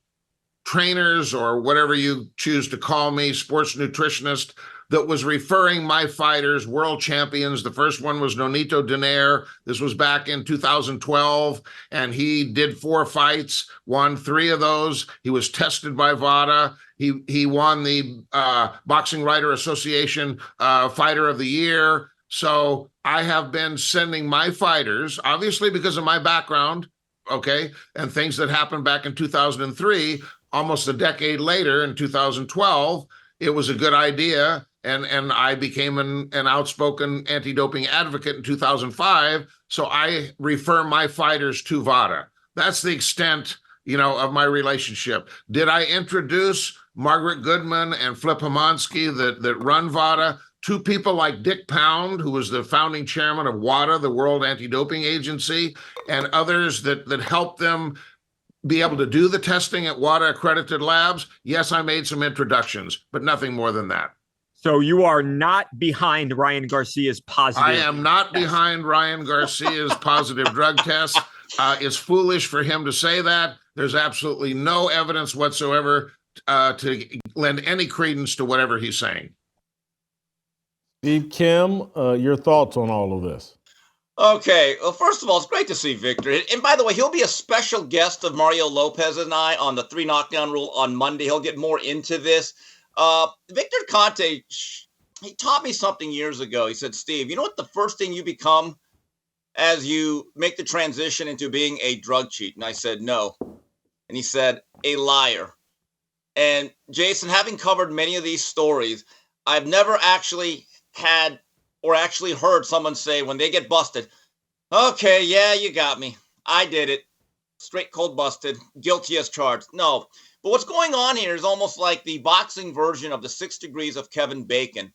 trainers, or whatever you choose to call me, sports nutritionist, that was referring my fighters, world champions. The first one was Nonito Donaire. This was back in 2012, and he did 4 fights, won 3 of those. He was tested by VADA. He won the Boxing Writer Association Fighter of the Year. So I have been sending my fighters, obviously because of my background, okay, and things that happened back in 2003, almost a decade later in 2012, it was a good idea. And I became an outspoken anti-doping advocate in 2005. So I refer my fighters to VADA. That's the extent, of my relationship. Did I introduce Margaret Goodman and Flip Homansky that run VADA to people like Dick Pound, who was the founding chairman of WADA, the World Anti-Doping Agency, and others that helped them be able to do the testing at WADA accredited labs? Yes, I made some introductions, but nothing more than that. So you are not behind Ryan Garcia's positive. I am not behind Ryan Garcia's positive drug test. It's foolish for him to say that. There's absolutely no evidence whatsoever to lend any credence to whatever he's saying. Steve Kim, your thoughts on all of this? Okay, well, first of all, it's great to see Victor. And by the way, he'll be a special guest of Mario Lopez and I on the 3 knockdown rule on Monday. He'll get more into this. Victor Conte, he taught me something years ago. He said, Steve, you know what the first thing you become as you make the transition into being a drug cheat? And I said, no. And he said, a liar. And Jason, having covered many of these stories, I've never actually had or actually heard someone say when they get busted, okay, yeah, you got me. I did it. Straight cold busted. Guilty as charged. No. But what's going on here is almost like the boxing version of the 6 Degrees of Kevin Bacon.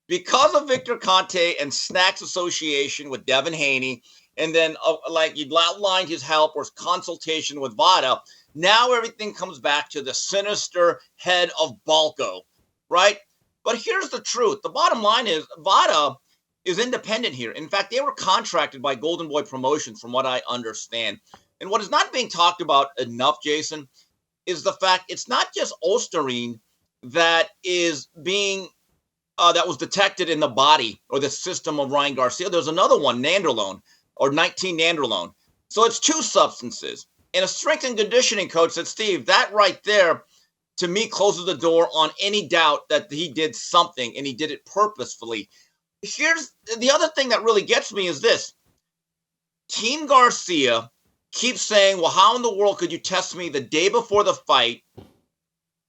Because of Victor Conte and Snacks association with Devin Haney, and then like you outlined his help or his consultation with VADA, now everything comes back to the sinister head of Balco, right? But here's the truth. The bottom line is VADA is independent here. In fact, they were contracted by Golden Boy Promotions, from what I understand. And what is not being talked about enough, Jason, is the fact it's not just Osterine that is being that was detected in the body or the system of Ryan Garcia. There's another one, nandrolone, or 19-nandrolone. So it's 2 substances. And a strength and conditioning coach said, Steve, that right there, to me, closes the door on any doubt that he did something, and he did it purposefully. Here's the other thing that really gets me is this. Team Garcia keeps saying, well, how in the world could you test me the day before the fight,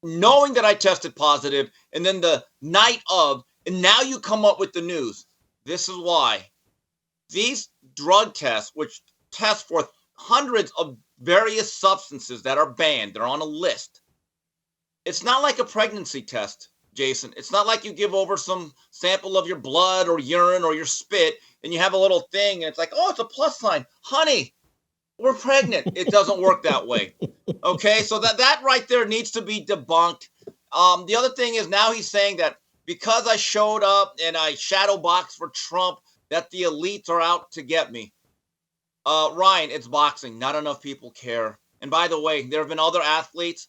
knowing that I tested positive, and then the night of, and now you come up with the news. This is why. These drug tests, which test for hundreds of various substances that are banned, they're on a list. It's not like a pregnancy test, Jason. It's not like you give over some sample of your blood or urine or your spit, and you have a little thing, and it's like, oh, it's a plus sign. Honey, we're pregnant. It doesn't work that way. Okay, so that right there needs to be debunked. The other thing is now he's saying that because I showed up and I shadow boxed for Trump, that the elites are out to get me. Ryan, it's boxing. Not enough people care. And by the way, there have been other athletes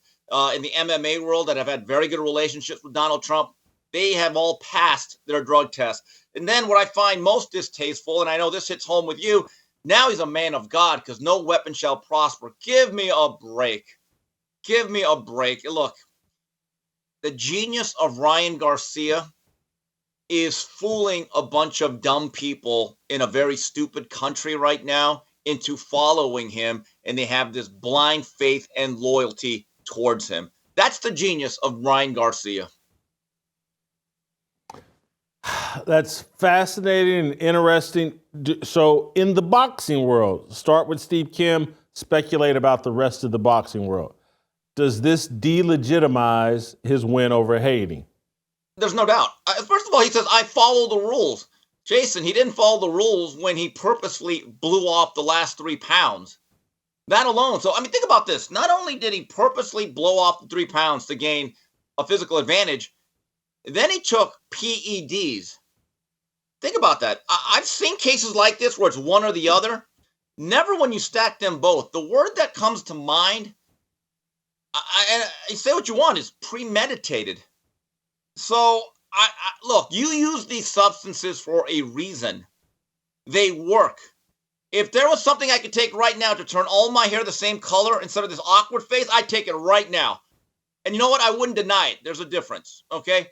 in the MMA world that have had very good relationships with Donald Trump. They have all passed their drug test. And then what I find most distasteful, and I know this hits home with you, now he's a man of God because no weapon shall prosper. Give me a break. Give me a break. Look, the genius of Ryan Garcia is fooling a bunch of dumb people in a very stupid country right now into following him, and they have this blind faith and loyalty towards him. That's the genius of Ryan Garcia. That's fascinating and interesting. So in the boxing world, start with Steve Kim, speculate about the rest of the boxing world. Does this delegitimize his win over Haney? There's no doubt. First of all, he says, I follow the rules. Jason, he didn't follow the rules when he purposely blew off the last 3 pounds. That alone. So, I mean, think about this. Not only did he purposely blow off the 3 pounds to gain a physical advantage, then he took PEDs. Think about that. I've seen cases like this where it's one or the other. Never when you stack them both. The word that comes to mind, I say what you want, is premeditated. So look, you use these substances for a reason. They work. If there was something I could take right now to turn all my hair the same color instead of this awkward face, I'd take it right now. And you know what? I wouldn't deny it. There's a difference, okay?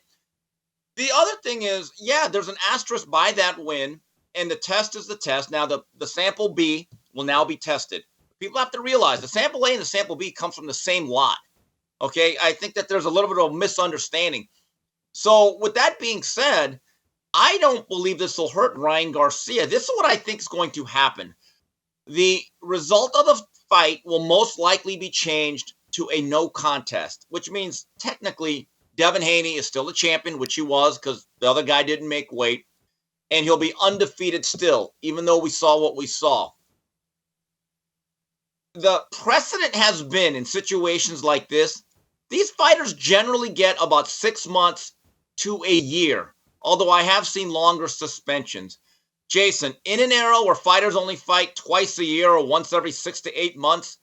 The other thing is, yeah, there's an asterisk by that win, and the test is the test. Now, the sample B will now be tested. People have to realize the sample A and the sample B comes from the same lot, okay? I think that there's a little bit of a misunderstanding. So with that being said, I don't believe this will hurt Ryan Garcia. This is what I think is going to happen. The result of the fight will most likely be changed to a no contest, which means technically Devin Haney is still the champion, which he was because the other guy didn't make weight, and he'll be undefeated still, even though we saw what we saw. The precedent has been in situations like this, these fighters generally get about 6 months to a year, although I have seen longer suspensions. Jason, in an era where fighters only fight twice a year or once every 6 to 8 months,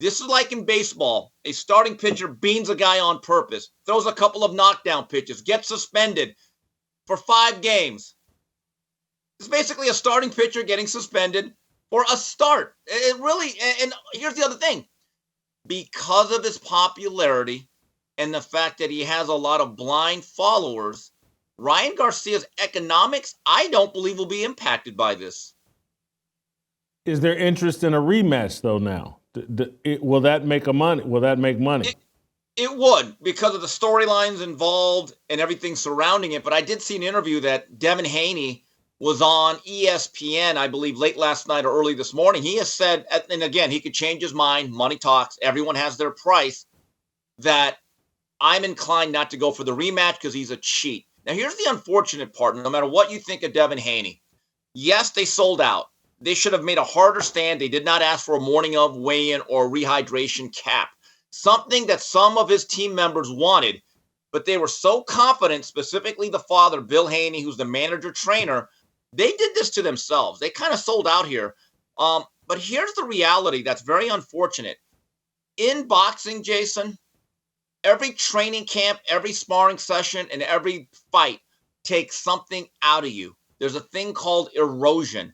this is like in baseball. A starting pitcher beans a guy on purpose, throws a couple of knockdown pitches, gets suspended for 5 games. It's basically a starting pitcher getting suspended for a start. It really, and here's the other thing. Because of his popularity and the fact that he has a lot of blind followers, Ryan Garcia's economics, I don't believe, will be impacted by this. Is there interest in a rematch, though, now? Will that make money? Will that make money? It would, because of the storylines involved and everything surrounding it. But I did see an interview that Devin Haney was on ESPN, I believe, late last night or early this morning. He has said, and again, he could change his mind. Money talks. Everyone has their price. That I'm inclined not to go for the rematch because he's a cheat. Now, here's the unfortunate part. No matter what you think of Devin Haney, yes, they sold out. They should have made a harder stand. They did not ask for a morning of weigh-in or rehydration cap, something that some of his team members wanted, but they were so confident, specifically the father, Bill Haney, who's the manager trainer, they did this to themselves. They kind of sold out here. But here's the reality that's very unfortunate. In boxing, Jason, every training camp, every sparring session, and every fight takes something out of you. There's a thing called erosion.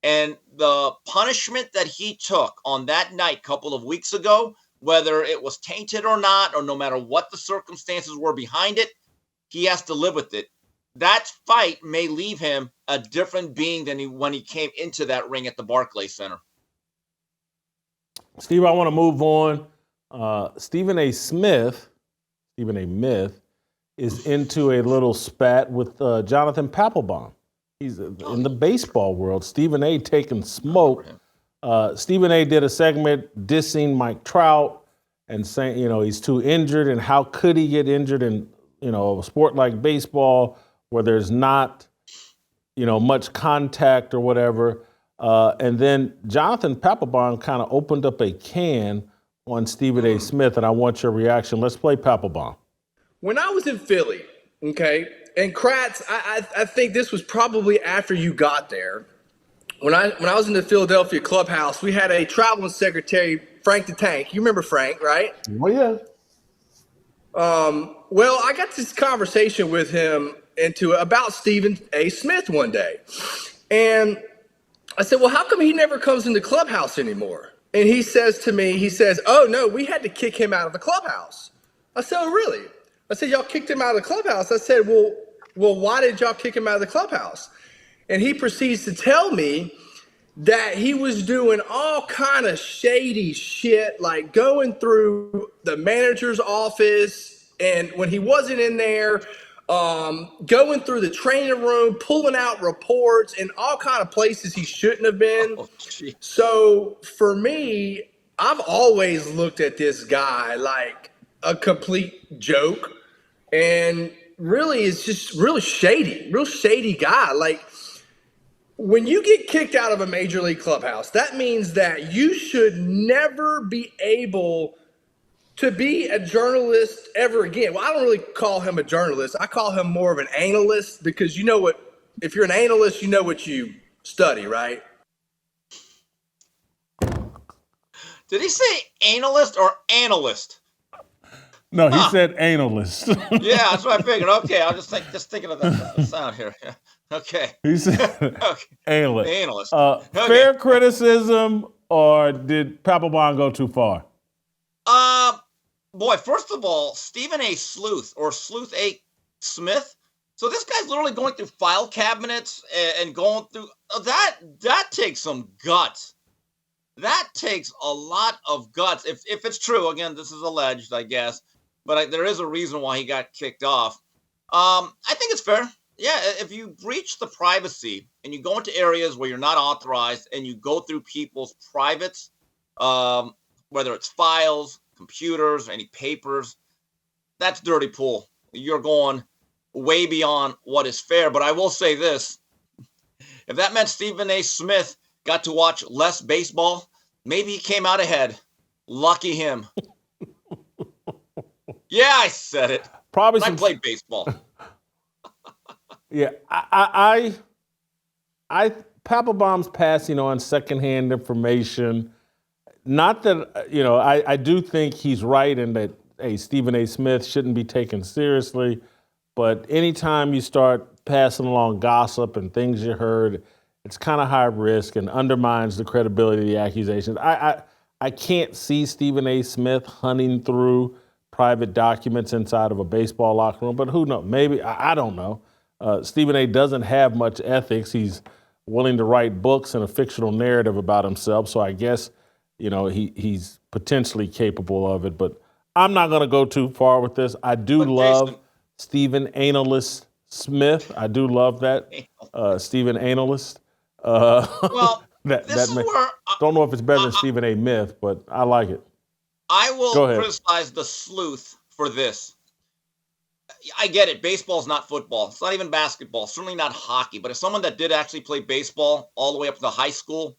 And the punishment that he took on that night a couple of weeks ago, whether it was tainted or not, or no matter what the circumstances were behind it, he has to live with it. That fight may leave him a different being than when he came into that ring at the Barclays Center. Steve, I want to move on. Stephen A. Smith is into a little spat with Jonathan Papelbon. He's in the baseball world. Stephen A. taking smoke. Stephen A. did a segment dissing Mike Trout and saying, he's too injured, and how could he get injured in, a sport like baseball where there's not, much contact or whatever. And then Jonathan Papelbon kind of opened up a can on Stephen A. Smith, and I want your reaction. Let's play Papelbon. When I was in Philly, okay, and Kratz, I think this was probably after you got there. When I was in the Philadelphia clubhouse, we had a traveling secretary, Frank the Tank. You remember Frank, right? Oh, yeah. Well, I got this conversation with him about Stephen A. Smith one day. And I said, well, how come he never comes in the clubhouse anymore? And he says to me, oh, no, we had to kick him out of the clubhouse. I said, oh, really? I said, y'all kicked him out of the clubhouse. I said, well, why did y'all kick him out of the clubhouse? And he proceeds to tell me that he was doing all kind of shady shit, like going through the manager's office, and when he wasn't in there, going through the training room, pulling out reports in all kind of places he shouldn't have been. So for me, I've always looked at this guy like a complete joke, and really it's just real shady guy. Like, when you get kicked out of a major league clubhouse, that means that you should never be able to be a journalist ever again. Well, I don't really call him a journalist. I call him more of an analyst, because if you're an analyst, you know what you study, right? Did he say analyst or analyst? No, he said analyst. Yeah, that's what I figured. Okay, I'll just thinking of the sound here. Okay. He said Okay. analyst. Analyst. Fair criticism, or did Papelbon go too far? Boy, first of all, Stephen A. Sleuth or Sleuth A. Smith. So this guy's literally going through file cabinets and going through that takes some guts. That takes a lot of guts. If it's true, again, this is alleged, I guess, but there is a reason why he got kicked off. I think it's fair. Yeah, if you breach the privacy and you go into areas where you're not authorized and you go through people's privates, whether it's files, computers, any papers, that's dirty pool. You're going way beyond what is fair. But I will say this. If that meant Stephen A. Smith got to watch less baseball, maybe he came out ahead. Lucky him. Yeah, I said it. Probably I played baseball. Yeah, I Papelbon's passing on secondhand information. Not that, I do think he's right in that, Stephen A. Smith shouldn't be taken seriously. But anytime you start passing along gossip and things you heard, it's kind of high risk and undermines the credibility of the accusations. I can't see Stephen A. Smith hunting through private documents inside of a baseball locker room, but who knows? Maybe, I don't know. Stephen A. doesn't have much ethics. He's willing to write books and a fictional narrative about himself, so I guess, he's potentially capable of it, but I'm not going to go too far with this. I do love Stephen Analyst Smith. I do love that, Stephen Analyst. Well, don't know if it's better than Stephen A. Myth, but I like it. I will criticize the sleuth for this. I get it. Baseball is not football. It's not even basketball. Certainly not hockey. But as someone that did actually play baseball all the way up to high school,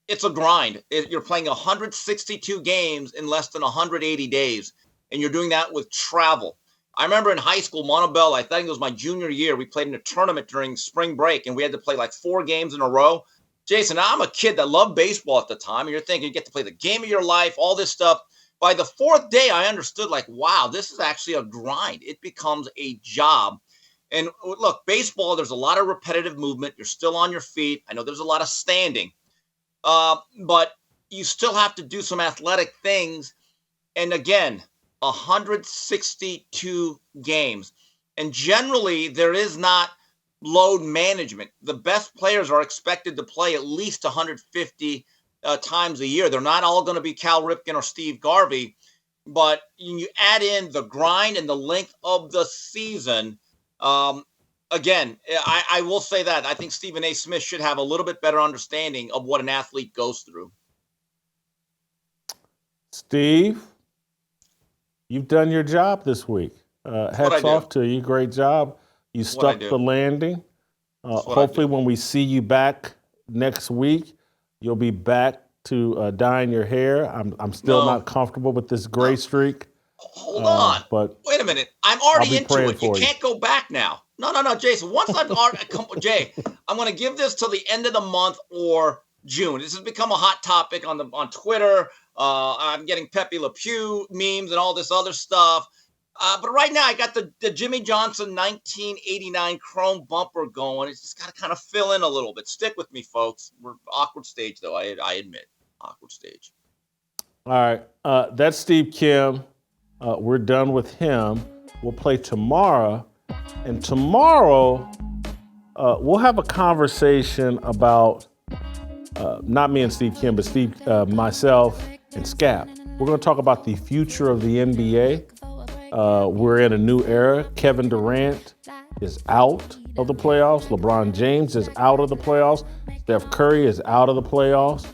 it's a grind. You're playing 162 games in less than 180 days, and you're doing that with travel. I remember in high school, Montebello, I think it was my junior year, we played in a tournament during spring break, and we had to play like 4 games in a row. Jason, I'm a kid that loved baseball at the time, and you're thinking you get to play the game of your life, all this stuff. By the 4th day, I understood, like, wow, this is actually a grind. It becomes a job. And look, baseball, there's a lot of repetitive movement. You're still on your feet. I know there's a lot of standing. But you still have to do some athletic things. And again, 162 games. And generally, there is not load management. The best players are expected to play at least 150 times a year. They're not all going to be Cal Ripken or Steve Garvey, but you add in the grind and the length of the season. Again, I will say that I think Stephen A. Smith should have a little bit better understanding of what an athlete goes through. Steve, you've done your job this week. Hats off to you. Great job. You stuck the landing. Hopefully when we see you back next week, you'll be back to dyeing your hair. I'm still not comfortable with this gray streak. Hold on. But wait a minute. I'm already into it. You can't go back now. No, Jason. Once I'm Jay, I'm going to give this till the end of the month or June. This has become a hot topic on Twitter. I'm getting Pepe Le Pew memes and all this other stuff. But right now, I got the Jimmy Johnson 1989 chrome bumper going. It's just got to kind of fill in a little bit. Stick with me, folks. We're awkward stage, though. I admit, awkward stage. All right, that's Steve Kim. We're done with him. We'll play tomorrow, and tomorrow we'll have a conversation about not me and Steve Kim, but Steve, myself, and Scap. We're going to talk about the future of the NBA. We're in a new era. Kevin Durant is out of the playoffs. LeBron James is out of the playoffs. Steph Curry is out of the playoffs.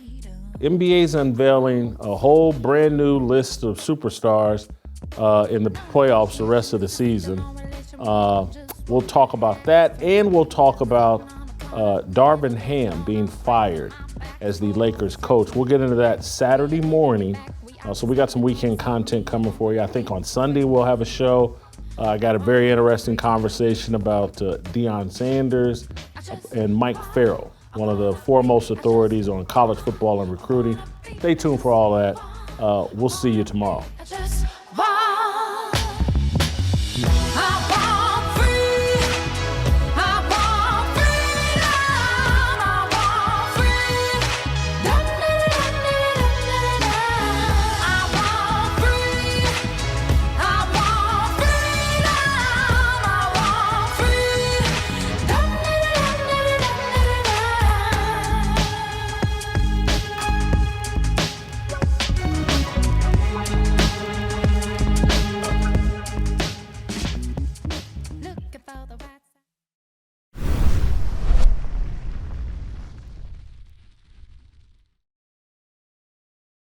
NBA's unveiling a whole brand new list of superstars in the playoffs the rest of the season. We'll talk about that, and we'll talk about Darvin Ham being fired as the Lakers coach. We'll get into that Saturday morning. So we got some weekend content coming for you. I think on Sunday we'll have a show. I got a very interesting conversation about Deion Sanders and Mike Farrell, one of the foremost authorities on college football and recruiting. Stay tuned for all that. We'll see you tomorrow.